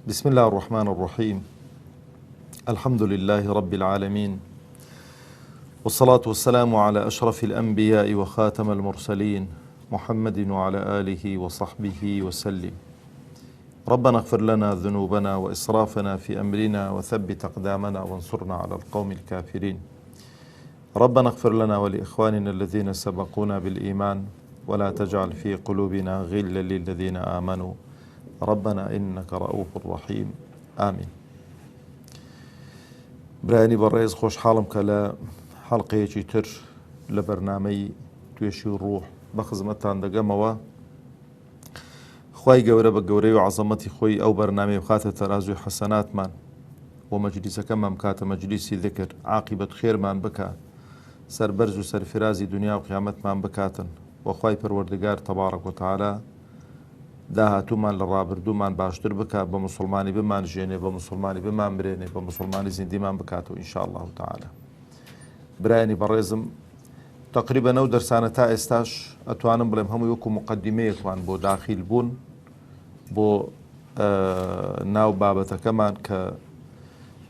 بسم الله الرحمن الرحيم. الحمد لله رب العالمين، والصلاة والسلام على أشرف الأنبياء وخاتم المرسلين محمد وعلى آله وصحبه وسلم. ربنا اغفر لنا ذنوبنا وإسرافنا في أمرنا وثبت أقدامنا وانصرنا على القوم الكافرين. ربنا اغفر لنا ولإخواننا الذين سبقونا بالإيمان ولا تجعل في قلوبنا غلا للذين آمنوا ربنا إنك رؤوف رحيم آمين. براني بەڕێز خۆشحاڵم کە لە حەڵقەیەکی تر لە بەرنامەی توێشی ڕوح بە خزمەتتان دەگەمەوە. خوای گەورە بە گەورەی و عەزەمەتی خۆی ئەو بەرنامەی بخاتە تەرازوی حەسەناتمان و مەجلیسەکەمان بکاتە مەجلیسی ذکر، عاقیبەت خێرمان بکە، سەربەرز و سەرفرازی دنیا و قیامەتمان بکاتن و خوای پەروەردگار تەبارەک و تەعالا داهاتوومان لە ڕابردوومان باشتر بکە، بە موسڵمانی بمان ژێنێ، بە موسڵمانی بمان برێنێ، بە موسڵمانی زیندیمان بکاتەوە ئینشاء الله تعالا. برایانی بەڕێزم، تقریبا ئەو دەرسانە تا ئێستاش ئەتوانم بڵێم هەمووی وەکو مقدمەیەکمان بۆ داخیل بوون بۆ ناو بابەتەکەمان کە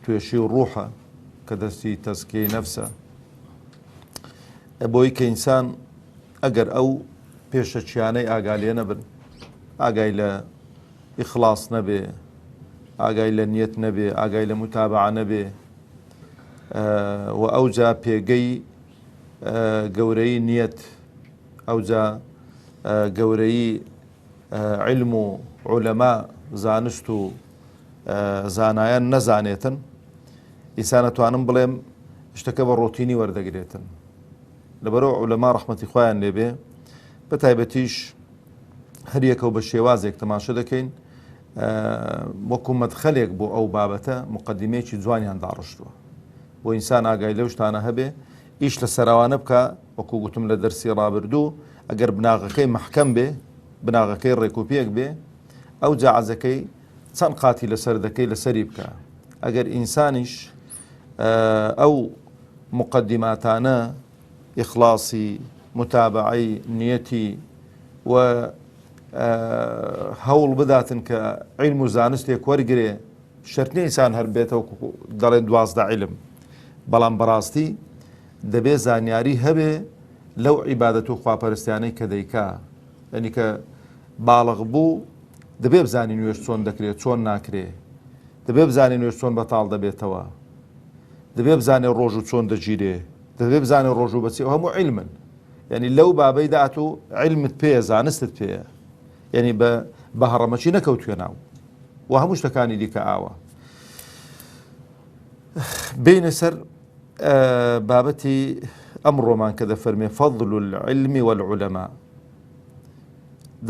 توێشی ڕوحە کە دەستی تەزکیەی نەفسە، بۆی کە ئینسان ئەگەر ئەو پێشەچیانەی ئاگالێ نەبن، ئاگای لە ئیخلاص نەبێ، ئاگای لە نیەت نەبێ، ئاگای لە متابعە نەبێ و ئەوجا پێگەی گەورەی نیەت، ئەوجا گەورەی علم و عولەما زانست و زانایان نەزانێتن، ئینسان ئەتوانم بڵێم شتەکە بە ڕۆتینی وەردەگرێتن. لەبەرەوە عولەما ڕەحمەتی خۆیان لێبێ بە تایبەتیش هەریەکە و بە شێوازێک تەماشە دەکەین وەکو مەدخەلێک بۆ ئەو بابەتە مقدمەیەکی جوانیان داڕشتووە بۆ ئینسان ئاگای لەو شتانە هەبێ، ئیش لە سەراوانە بکە. وەکو گوتم لە دەرسی ڕابردوو، ئەگەر بناغەکەی محکەم بێ، بناغەکەی ڕێکوپێک بێ، ئەو جاعزەکەی چەند قاتی لەسەر دەکەی لەسەری بکە. ئەگەر ئینسانیش ئەو مقدماتانە ئیخلاصی، متابعەی، نیەتی و هەوڵ بداتن کە عیلم و زانستێک وەرگێ، شەرت نییە ئینسان هەر بێتەوە دەڵێن 12 عیلم، بەڵام بەڕاستی دەبێ زانیاری هەبێ لەو عیبادەت و خواپەرستیانەی کە دەیکا. یعنی کە باڵغ بوو دەبێ بزانی نوێژ چۆن دەکرێت، چۆن ناکرێ، دەبێ بزانی نوێژ چۆن بەتاڵ دەبێتەوە، دەبێ بزانێ ڕۆژ و چۆن دەگیرێ، دەبێ بزانێ ڕۆژ و بەچێ، هەموو عیلمن. یعنی لەو بابەی دات و عیلمت پێیە، زانستت پێیە، یعنی بە هەڕەمەچی نەکەوتوێ ناو و هەموو شتەکانی دیکە ئاوە. بینە سەر بابەتی ئەمڕۆمان کە دەفەرمێ فەضل العلم والعولەما.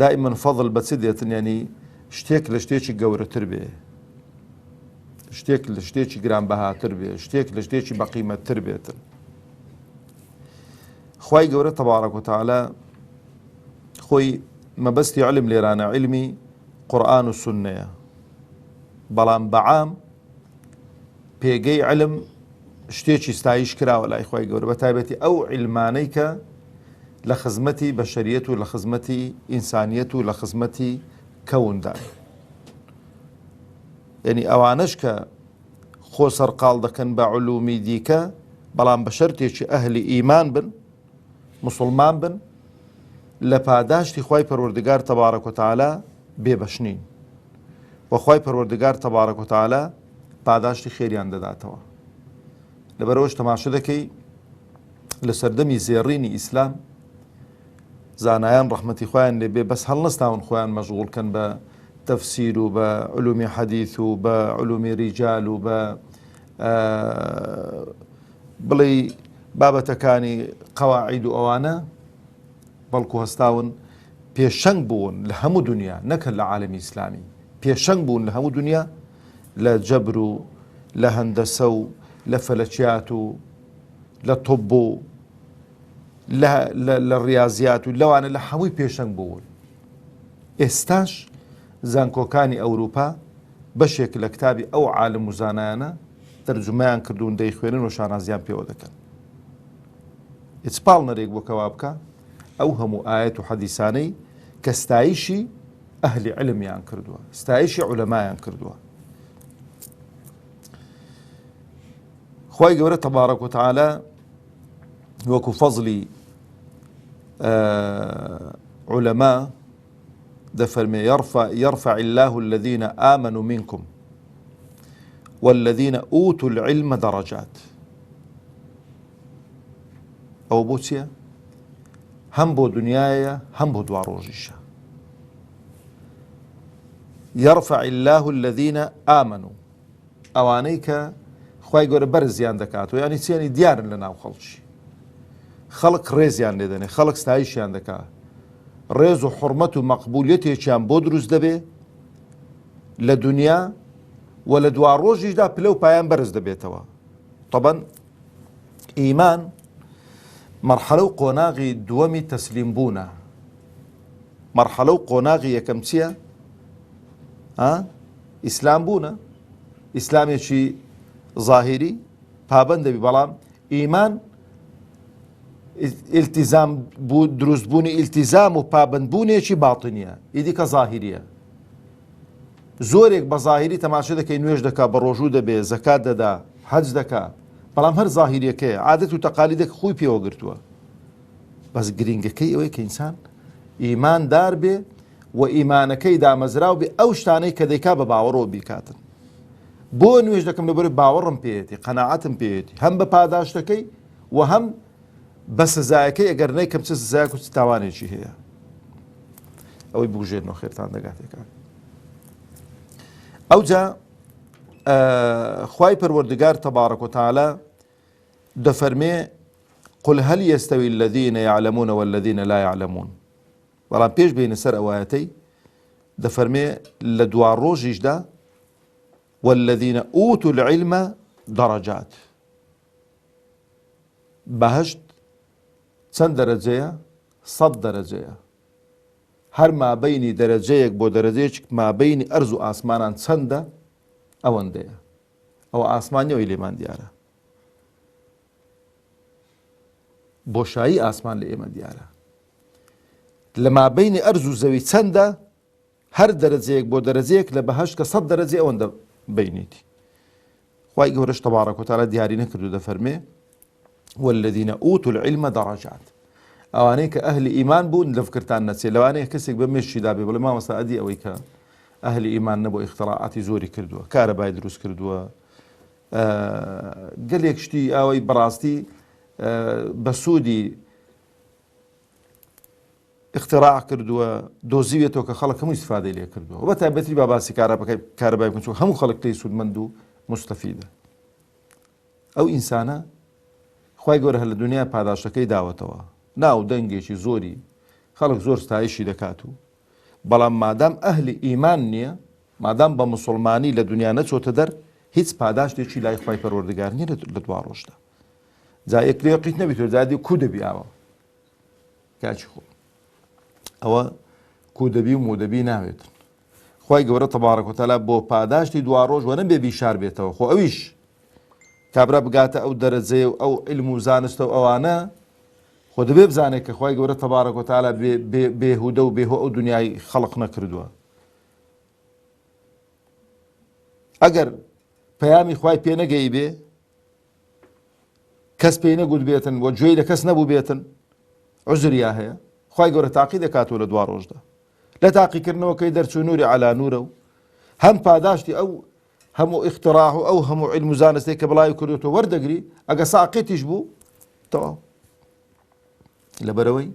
دائما فەضل بە چ دێتن؟ یعنی شتێک لە شتێکی گەورەتر بێ، شتێک لە شتێکی گرانبەهاتر بێ، شتێک لە شتێکی بەقیمەتتر بێتن. خوای گەورە تەبارەک و تەعالا خۆی مەبەستی علم لێرانە علمی قورئان و سوننەیە، بەڵام بەعام پێگەی علم شتێکی ستایش کراوە لای خوای گەورە، بە تایبەتی ئەو علمانەی کە لە خزمەتی بەشەریەت و لە خزمەتی ئینسانیەت و لە خزمەتی کەوندان. یعنی ئەوانش کە خۆ سەرقاڵ دەکەن بە علومی دیکە، بەڵام بە شەرتێکی ئەهلی ئیمان بن، مسلمان بن، لە پاداشتی خوای پەروەردگار تەبارەک و تەعالا بێبەشنین و خوای پەروەردگار تەبارەک و تەعالا پاداشتی خێریان دەداتەوە. لەبەرەوەش تەماشە دەکەی لە سەردەمی زێڕینی ئیسلام زانایان ڕەحمەتی خۆیان لێبێ بەس هەڵنەستاون خۆیان مەشغوڵکەن بە تەفسیر و بە علومی حەدیث و بە علومی ریجال و بە بڵێ بابەتەکانی قەواعید و ئەوانە، بەڵکو هەستاون پێشەنگ بوون لە هەموو دنیا، نەکە لە عالەمی ئیسلامی، پێشەنگ بوون لە هەموو دنیا لە جەبر و لە هەندەسە و لە فەلەکیات و لە تۆب و لە ڕیاضیات و لەوانە لە هەمووی پێشەنگ بوون. ئێستاش زانکۆکانی ئەوروپا بەشێک لە کتابی ئەو عالم و زانایانە تەرجمەیان کردوون، دەیخوێنن و شانازیان پێوە دەکەن. هیچ پاڵ نەرێک بۆ کەوا بکە ئەو هەموو ئاەت و حەدیسانەی کە ستایشی ئەهلی علمیان کردووە، ستایشی عولەمایان کردووە. خوای گەورە تەبارەک و تەعالە وەکو فەزلی علەما دەفەرمێ يرفع الله الذين آمنوا منكم والذين أوتوا العلم درجات. ئەو بۆ چییە؟ هەم بۆ دنیایە هەم بۆ دوا ڕۆژیشە. يرفع الله الذين آمنوا، ئەوانەی کە خوای گەورە بەرزیان دەکاتەوە، یعنی چیانی دیارن لە ناو خەڵکی، خەڵک ڕێزیان لێ دەنێ، خەڵک ستایشیان دەکات، ڕێز و حورمەت و مەقبولیەتێکیان بۆ دروست دەبێ لە دنیا و لە دوا ڕۆژیشدا پلە و پایان بەرز دەبێتەوە. طبعاً ئیمان مەرحەلە و قۆناغی دووەمی تەسلیم بوونە. مەرحەلە و قۆناغی یەکەم چییە؟ ئیسلام بوونە، ئیسلامێکی ظاهیری پابەند دەبی، بەڵام ئیمان ئیلتیزام دروستبوونی ئیلتیزام و پابەندبوونێکی باتنیە، ئیدی کە ظاهیریە. زۆرێک بە ظاهیری تەماشا دەکەی، نوێژ دەکا، بە ڕۆژوو دەبێ، زەکات دەدا، حەج دەکا، بەڵام هەر ظاهیریەکەیە، عادەت و تەقالیدێک خۆی پێوە گرتووە. بەس گرنگەکەی ئەوەیە کە ئینسان ئیماندار بێ و ئیمانەکەی دامەزراو بێ ئەو شتانەی کە دەیکا بە باوەڕەوە بیکاتن. بۆ نوێژ دەکەم لەبەرەوەی باوەڕم پێێتی، قەناعەتم پێێتی، هەم بە پاداشتەکەی و هەم بە سزایەکەی، ئەگەر نەیکەم چ سزایەک و چ تاوانێکی هەیە. ئەوەی بژێنەوە خێرتان دەگاتێکان. ئەوجا خوای پەروەردگار تەبارەک و تەعالە دەفەرمێ قل هل يستوي الذين يعلمون والذين لا يعلمون. بەڵام پێش بینە سەر ئەوایەتەی دەفەرمێ لە دوا ڕۆژیشدا والذين أوتوا العلم درجات. بەهەشت چەند دەرەجەیە؟ 100 دەرەجەیە. هەر مابەینی دەرەجەیەک بۆ دەرەجەیەک مابەینی ئەرز و ئاسمانان چەندە ئەوەندەیە. ئەوە ئاسمانیەوەی لێمان دیارە، بۆشایی ئاسمان لە ئێمە دیارە. لە مابەینی ئەرز و زەوی چەندە؟ هەر دەرەجەیەک بۆ دەرەجەیەک لە بەهەشت کە 100 دەرەجێ ئەوەندە بینیتی. خوای گەورەش تەبارەک و تەعالە دیاری نەکردو دەفەرمێ والذين أوتوا العلم درجات. ئەوانەی کە ئەهلی ئیمان بوون لەفکرتان نەچێ، لەوانەیە کەسێک بە مێشتی دابێ بڵێ مامۆستا ئەدی ئەوەی کە ئەهلی ئیمان نەبوو ئیختراعاتی زۆری کردووە، کارەبای دروست کردووە، گەلێک شتی ئەوەی بەڕاستی بە سوودی اختراع کردووە، دۆزیوێتەوە کە خەڵک هەموو ئیستیفادەی لێ کردووە. و بە تایبەتی با باسی کارەبای بکەن چون هەموو خەڵک لی سوودمەند و مستەفیدە. ئەو ئینسانە خوای گەورە هەر لە دنیا پاداشتەکەی داوەتەوە، ناو دەنگێکی زۆری، خەڵک زۆر ستایشی دەکات و بەڵام مادام ئەهلی ئیمان نییە، مادام بە موسڵمانی لە دنیا نەچۆتە دەر، هیچ پاداشتێکی لای خوای پەروەردگار نییە لە دوا ڕۆژدا. جا یەک لێ قیت نەبیتەوە، جادی کو دەبی ئاوە کاچی خۆ، ئەوە کو دەبی و مودەبی ناوێتن. خوای گەورە تەبارەک و تەعالە بۆ پاداشتی دوا ڕۆژ وەنە بێ بیشار بێتەوە. خۆ ئەویش کابرا بگاتە ئەو دەرەجەیە و ئەو علم و زانستە و ئەوانە، خۆ دەبێ بزانێت کە خوای گەورە تەبارەک و تەعالە بێهودە و بێهۆ ئەو دنیای خەڵق نەکردووە. ئەگەر پەیامی خوای پێ نەگەی بێ، کەس پێی نەگوت بێتن و گوێی لە کەس نەبوو بێتن، عوزریا هەیە. خوای گەورە تاقی دەکاتەوە لە دوا ڕۆژدا، لە تاقیکردنەوەکەی دەرچوو نووری عەلا نوورە و هەم پاداشتی ئەو هەموو اختراع و ئەو هەموو علم و زانستەی کە بڵاوی کردوتەوە وەردەگری، ئەگە ساقیتیش بوو تەواو. لەبەرەوەی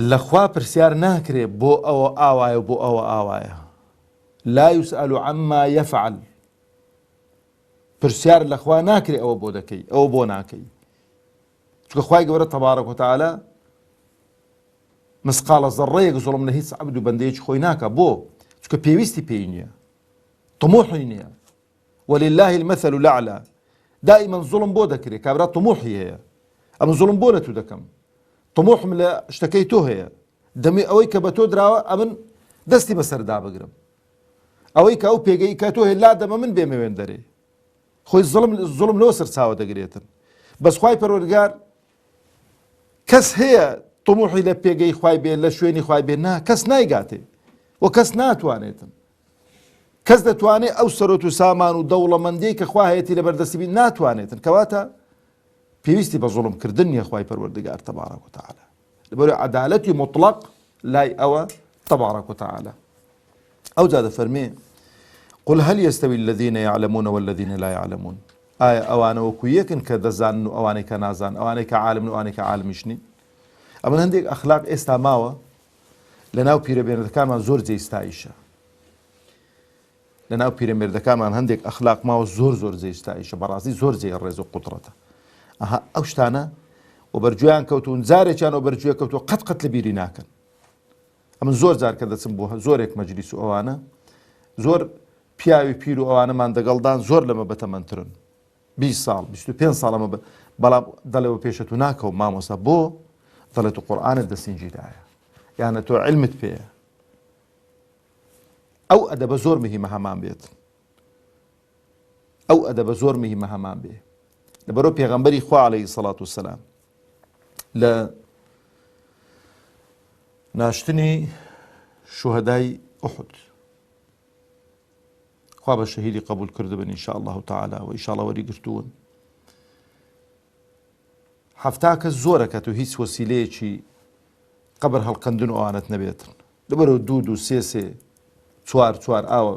لەخوا پرسیار ناکرێ بۆ ئەوە ئاوایە و بۆ ئەوە ئاوایە. لا يسأل عما يفعل. پرسیار لەخوا ناکرێ ئەوە بۆ دەکەی، ئەوە بۆ ناکەی. چونکە خوای گەورە تەبارەک و تەعالە مسقالە زەڕەیەک زوڵم لە هیچ عەبد و بەندەیەکی خۆی ناکە. بۆ؟ چونکە پێویستی پێی نییە، طموحی نییە. ولله المثل الأعلى. دائما زوڵم بۆ دەکرێت، کابرا طموحی هەیە، ئەم زوڵم بۆ لە تو دەکەم، طموحم لە شتەکەی تۆ هەیە، دەمێ ئەوەی کە بە تۆ دراوە ئەمن دەستی بەسەردا بگرم، ئەوەی کە ئەو پێگەی کە تۆ هێلا دەمە من بێمەوێن دەرێ. خۆی زوڵم لەوە سەرچاوە دەگرێتن. بەس خوای پەروەردگار کەس هەیە طموحی لە پێگەی خوای بێ، لە شوێنی خوای بێ، نا، کەس نایگاتێ و کەس ناتوانێتن. کەس دەتوانێت ئەو سەرۆت و سامان و دەوڵەمەندی کە خوا هەیەی لە بەردەستی ناتوانێتن، کەواتە پێویستی بە زوڵمکردن نیە خوای پەروەردگار تەبارەک و تەعالە، لەبەرەوەی عەدالەتی مطلق لای ئەوە تەبارەک و تەعالە. ئەو جا دەفەرمێ قل هل يستوي الذين يعلمون والذين لا يعلمون، ئایا ئەوانە وەکو یەکن کە دەزانن و ئەوانەی کە نازان، ئەوانەی کە عالمن و ئەوانەی کە عالمیش نین؟ ئەمە هەندێک ئەخلاق ئێستا ماوە لە ناو پیرەمێردەکانمان زۆر جێستایشە، لە ناو پیرەمێردەکانمان هەندێک ئەخلاق ماوە زۆر جێستایشە، بەڕاستی زۆر جێ ڕێز و قوترەتە. ئەها ئەو شتانە و بەرجویان کەوتون جارێکیان و بەرجوێ کەوتو قەت لە بیری ناکەن. ئەمن زۆر جار کە دەچم بۆ زۆرێک مەجلیس و ئەوانە زۆر پیاوی پیر و ئەوانەمان دەگەڵدان زۆر لەمە بەتەمەنترن، 20 ساڵ 25 ساڵەمە، بەڵام دەڵێەوە پێشەت و ناکەوم مامۆستا بۆ دەڵێت و قورئانت دەسینجیدایە یانە تۆ علمت پێیە. ئەو ئەدەبە زۆر مهمە هەمان بێت، ئەو ئەدەبە زۆر مهمە هەمان بێ. لەبەرەوە پێغەمبەری خوا عەلەیهی سەڵات وسەلام لە ناشتنی شوهەدای ئوحود خوا بە شەهیدی قبول کردبن ئینشاء الله تعالی و ئینشاء الله وەریگرتوون. هەفتا کەس زۆرەکەت و هیچ وەسیلەیەکی قبر هەڵقەندن و ئەوانەت نەبێتن، لەبەرەوە دوو سێ چوار ئاوە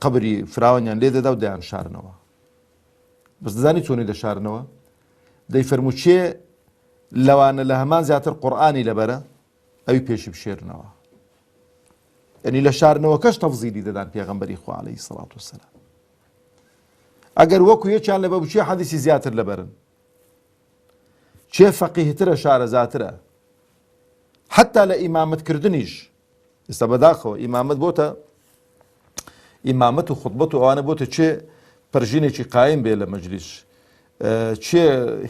قبری فراوانیان لێ دەدا و دەیان شارنەوە. بەس دەزانی چۆنی دەشارنەوە؟ دەیفەرموو چێ لەوانە لە هەمان زیاتر قورئانی لەبەرە ئەوی پێشی بشێرنەوە. یعنی لە شارنەوەکەش تەفزیلی دەدان پێغەمبەری خوا عەلەیهی سەڵات وسەلام. ئەگەر وەکو یەکیان لەبە بچێ حەدیسی زیاتر لەبەرن، چێ فەقیهترە شارەزاترە، حتا لە ئیمامەتکردنیش. ئێستا بەداخەوە ئیمامەت بۆتە ئیمامەت و خوتبەت و ئەوانە بۆتە چێ پەرژینێکی قایم بێ لە مەجلیس، چێ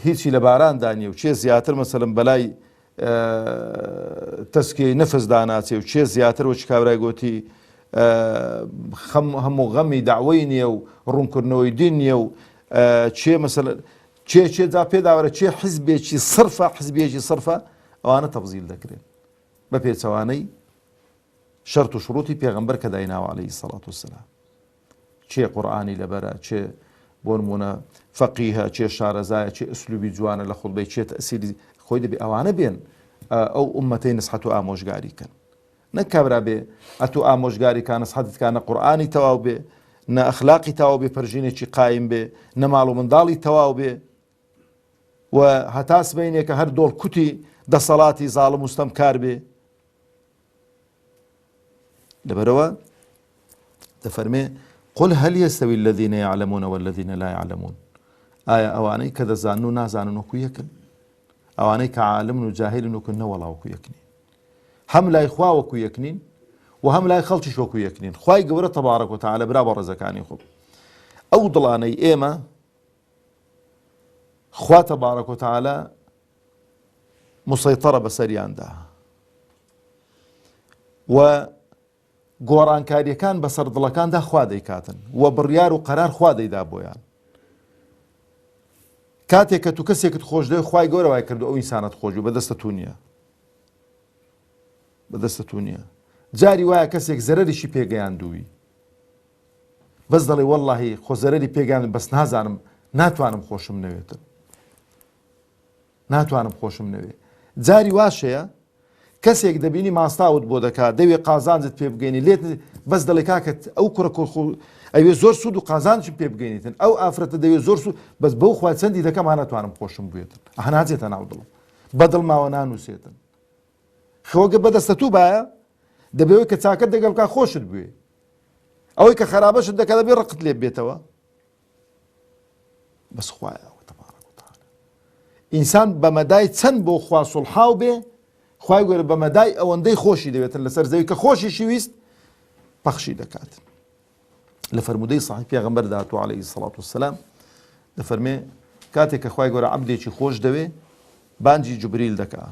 هیچی لە باران دانیە و چێ زیاتر مەسەلەن بەلای تەسکیەی نەفس داناچێ و چێ زیاتر وەچ کابرای گوتی هەموو غەمی داوای نییە و ڕوونکردنەوەی دین نییە و چێ مەسەلەن چێ جا پێداوەرە چێ حیزبێکی سرفە حیزبێکی سرفە، ئەوانە تەفزیل دەکرێن بە پێچەوانەی شەرت و شروعی پێغەمبەر کە دایناوە عەلەیهی سەڵات وسەلام. چێ قورئانی لەبەرە، چێ بۆ نمونە فەقیهە، چێ شارەزایە، چێ ئوسلوبی جوانە لە خوڵبەی، چێ تەئسیری خۆی دەبێ ئەوانە بێن ئەو ئومەتەی نسحەت و ئامۆژگاریکەن. نەک کابرا بێ ئەتو ئامۆژگاریکە نسحەتتکانە قورئانی تەواو بێ، نە ئەخلاقی تەواو بێ، پەرژینێکی قایم بێ، نە ماڵ و منداڵی تەواو بێ و هەتا سبەینێکە هەر دۆڵ کوتی دەسەڵاتی زاڵم وستەمکار بێ. لەبەرەوە دەفەرمێ قل هل يستوي الذين يعلمون والذين لا يعلمون، ئایا ئەوانەی کە دەزانن و نازانن وەکو یەکن؟ ئەوانەی کە عالمن و جاهلن وەکو نەوەڵا وەکو یەکنین، هەم لای خوا وەکو یەکنین و هەم لای خەڵکیش وەکو یەکنین. خوای گەورە تەبارەک و تەعالە برا بە ڕێزەکانی خۆ ئەو دڵانەی ئێمە خوا تەبارەک و تەعالە مسەیطەرە بەسەریاندا و گۆڕانکاریەکان بەسەر دڵەکاندا خوا دەیکاتن و بڕیار و قەرار خوا دەیدا بۆیان. کاتێک کە تو کەسێکت خۆش دەوێت خوای گەورە وای کردو ئەو ئینسانت خۆش بوو، بەدەستە تو نییە، بەدەستە تو نییە. جاری وایە کەسێک زەرەریشی پێگەیاندووی بەس دەڵێ وەڵڵاهی خۆ زەرەری پێگەیاند بەس نازانم ناتوانم خۆشم نەوێتن، ناتوانم خۆشم نەوێ. جاری واشەیە کەسێک دەبینی ماستاوت بۆ دەکات دەوێ قازانجت پێ بگەینی لێت بەس دەڵێ کاکەت ئەو کوڕە ئەوێ زۆر سوود و قازانجم پێ بگەینیتن، ئەو ئافرەتە دەوێت زۆر سوود بەس بەو خوای چەندی دەکەم ناتوانم خۆشم بێتن، ناچێتە ناو دڵم، بەدڵ ماوە نانووسێتن. خۆگە بەدەستە تو باە دەبێت کە چاکەت دەگەڵ کا خۆشت بوێ، ئەوەی کە خراپەشت دەکات دەبێت ڕقت لێ بێتەوە. بەس خوایە تەبارەک و تەعالە ئینسان بەمەدای چەند بۆ خوا سوڵحاو بێ، خوای گەورە بەمەدای ئەوەندەی خۆشی دەوێتن لەسەر زەوی کە خۆشیشی ویست پەخشی دەکات. لە فەرمودەی صحیح پێغەمبەر داهاتوو عەلەیهی سەڵات وسەلام دەفەرمێ کاتێک کە خوای گەورە عەبدێکی خۆش دەوێ بانجی جوبریل دەکا،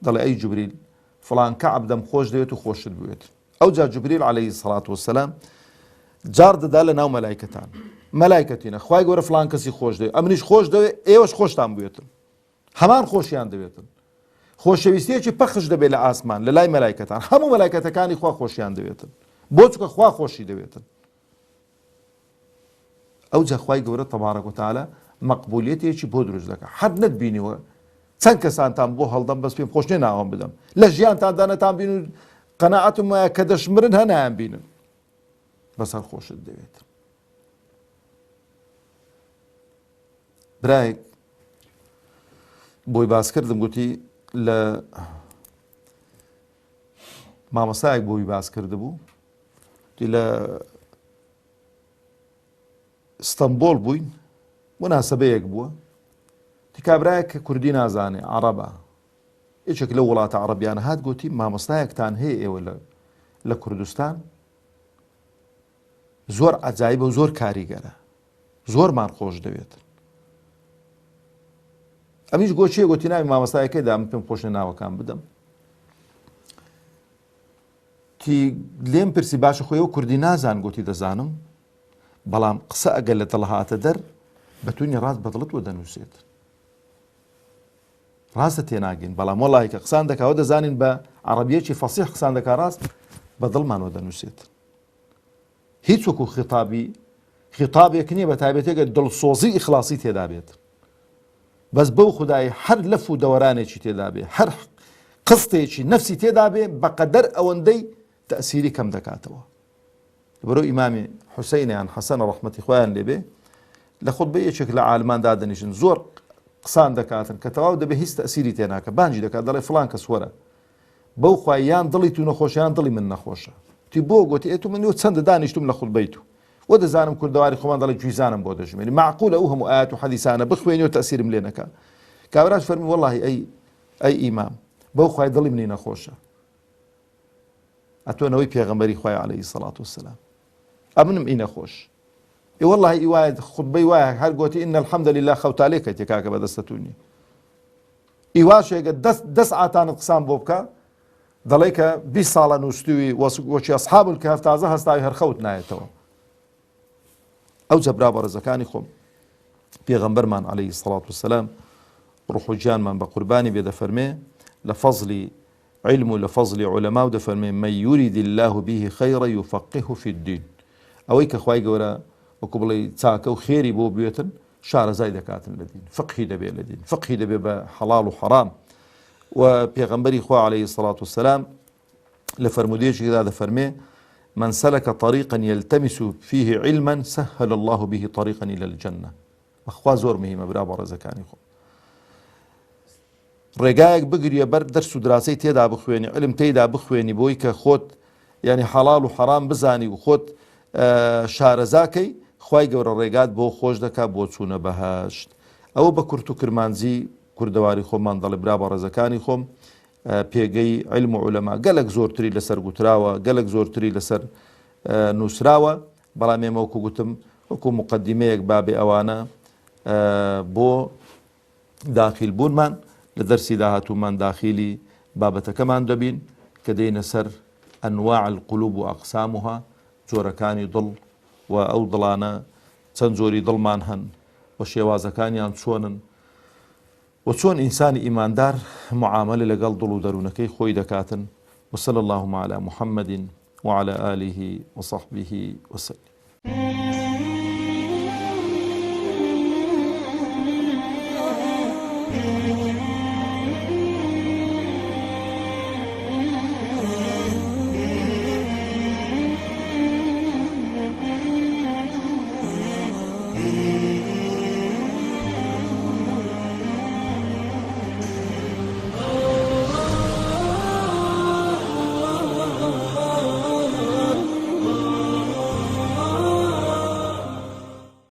دەڵێ ئەی جوبریل فڵان کە عەبدەم خۆش دەوێت و خۆشت بوێت. ئەو جا جوبریل عەلەیهی سەڵات وسەلام جار دەدا لە ناو مەلایکەتان، مەلایکەتینە خوای گەورە فڵان کەسی خۆش دەوێت، ئەمنیش خۆش دەوێت، ئێوەش خۆشتان بوێتن، هەمان خۆشیان دەوێتن. خۆشەویستیەکی پەخش دەبێت لە ئاسمان لە لای مەلایکەتان، هەموو مەلایکەتەکانی خوا خۆشیان دەوێتن. بۆ چکە خوا خۆشی دەوێتن. ئەو جا خوای گەورە تەبارەک و تەعالە مەقبولیەتێکی بۆ دروست دەکات. هەر نەتبینیوە چەند کەسانتان بۆ هەڵدەم بەس پێم خۆش ناوام بدەم لە ژیانتاندا نەتان بین و قەناعەتم وایە کە دەشمرن هەنایان بینن بەسەر خۆشت دەوێت. برایەک بۆی باس کردم گوتی لە مامۆستایەک بۆی باس کرده بوو لە ئستەمبۆڵ بووین موناسەبەیەک بووە کابرایەک کە کوردی نازانێ عەرەبە یەکێک لە وڵاتە عەرەبیانە هات گوتی مامۆستایەکتان هەیە ئێوە لە کوردستان زۆر عەجایبە و زۆر کاریگەرە زۆرمان خۆش دەوێت. ئەمیش گۆچیە گوتی ناوی مامۆستایەکەیدا من پێم خۆش ناوەکان بدەم لێم پرسی باشە خۆیەوە کوردی نازان گوتی دەزانم بەڵام قسە ئەگەر لە دڵ هاتە دەر بەتونی ڕاست بەدڵت وە دەنووسێت ڕاستە تێناگەین بەڵام وەڵی کە قسان دەکاوە دەزانین بە عەرەبیەکی فەسیح قسان دەکا ڕاست بە دڵمانەوە دەنووسێت. هیچ وەکو خیتابێک نییە بە تایبەتێکە دڵسۆزی ئیخلاسی تێدا بێت بەس بەو خودای هەر لەف و دەوەرانێکی تێدا بێ هەر قستێکی نەفسی تێدا بێ بەقەدەر ئەوەندەی تەئسیری کەم دەکاتەوە. بەرەو ئیمامی حوسەینیان حەسەنە ڕەحمەتی خۆیان لێبێ لە خودبەی یەکێک لە عالمان دادەنیشن زۆر قسان دەکاتن کە تەواو دەبێ هیچ تەئسیری تێناکە بانجی دەکات دەڵێ فڵان کەس وەرە بەو خوای یان دڵی تو نەخۆشە یان دڵی من نەخۆشە تی بۆ گوتی ئێ تو من چەندە دانیشتم لە خودبەی تو وە دەزانم کوردەواری خۆمان دەڵێ گوێزانم بۆ دەژمێنی معقولە ئەو هەموو ئایەت و حەدیثانە بخوێنی و تەئسیرم لێ نەکا. کابراش فەرمی وەڵڵاهی ئەی ئیمام بەو خوای دڵی منی نەخۆشە ئەتوانەوەی پێغەمبەری خوای عەلەیهی سەڵات وەسەلام ئەمنم ئی نەخۆش ئی وەڵڵاهی ئی وایە خودبەی وایە هەر گوتی ئینە الحەمدە لیللا خەوتالێکە تێکاکە بەدەستەتونی ئی واشێگە دەست ئاتانت قسان بۆ بکە دەڵێ کە 20 ساڵە نووسوی وەچی ئەسحاب الکەهف تازە هەستاوی هەر خەوت نایەتەوە. ئەو جە برا بەڕێزەکانی خۆم پێغەمبەرمان عەلەیهی سەڵات وەسەلام ڕوح و گیانمان بە قوربانی بێ دەفەرمێ لە فەزلی علم و لە فەزلی عولەما و دەفەرمێ من یورید الله به خەیڕە یوفەقیه فی الدین ئەوەی کە خوای گەورە وەکو بڵێ چاکە و خێری بۆ بێتن شارەزای دەکاتن لە دین فقهی دەبێ لە دین فقهی دەبێ بە حەڵاڵ و حەرام. و پێغەمبەری خوا عەلەیهی سەڵات وەسەلام لە فەرمودەیەکیدا دەفەرمێ من سلك طريقا يلتمس فيه علما سهل الله به طريقا إلى الجنة. بەخوا زۆر مهمە برا بەڕێزەکانی خۆم ڕێگایەک بگریە بەر دەرس و دراسەی تێدا بخوێنی علم تێدا بخوێنی بۆی کە خۆت یعنی حەڵاڵ و حەرام بزانی و خۆت شارەزاکەی خوای گەورە ڕێگات بۆ خۆش دەکات بۆ چوونە بەهەشت. ئەوە بە کورت و کرمانجی کوردەواری خۆمان دەڵێ برا بەڕێزەکانی خۆم پێگەی علم و عولەما گەلک زۆرتری لەسەر گوتراوە گەلک زۆرتری لەسەر نووسراوە بەڵام ئێمە وەکو گوتم وەکو مقدمەیەک بابێ ئەوانە بۆ داخیل بوونمان لە دەرسی داهاتوومان داخیلی بابەتەکەمان دەبین کە دێنە سەر ئەنواع القلوب و ئەقسامها جۆرەکانی دڵ و ئەو دڵانە چەند جۆری دڵمان هەن و شێوازەکانیان چۆنن و چۆن ئینسانی ئیماندار معاملە لەگەڵ دڵ و دەروونەکەی خۆی دەکاتن. وصلى اللهم على محمد وعلى آله وصحبه وسلم.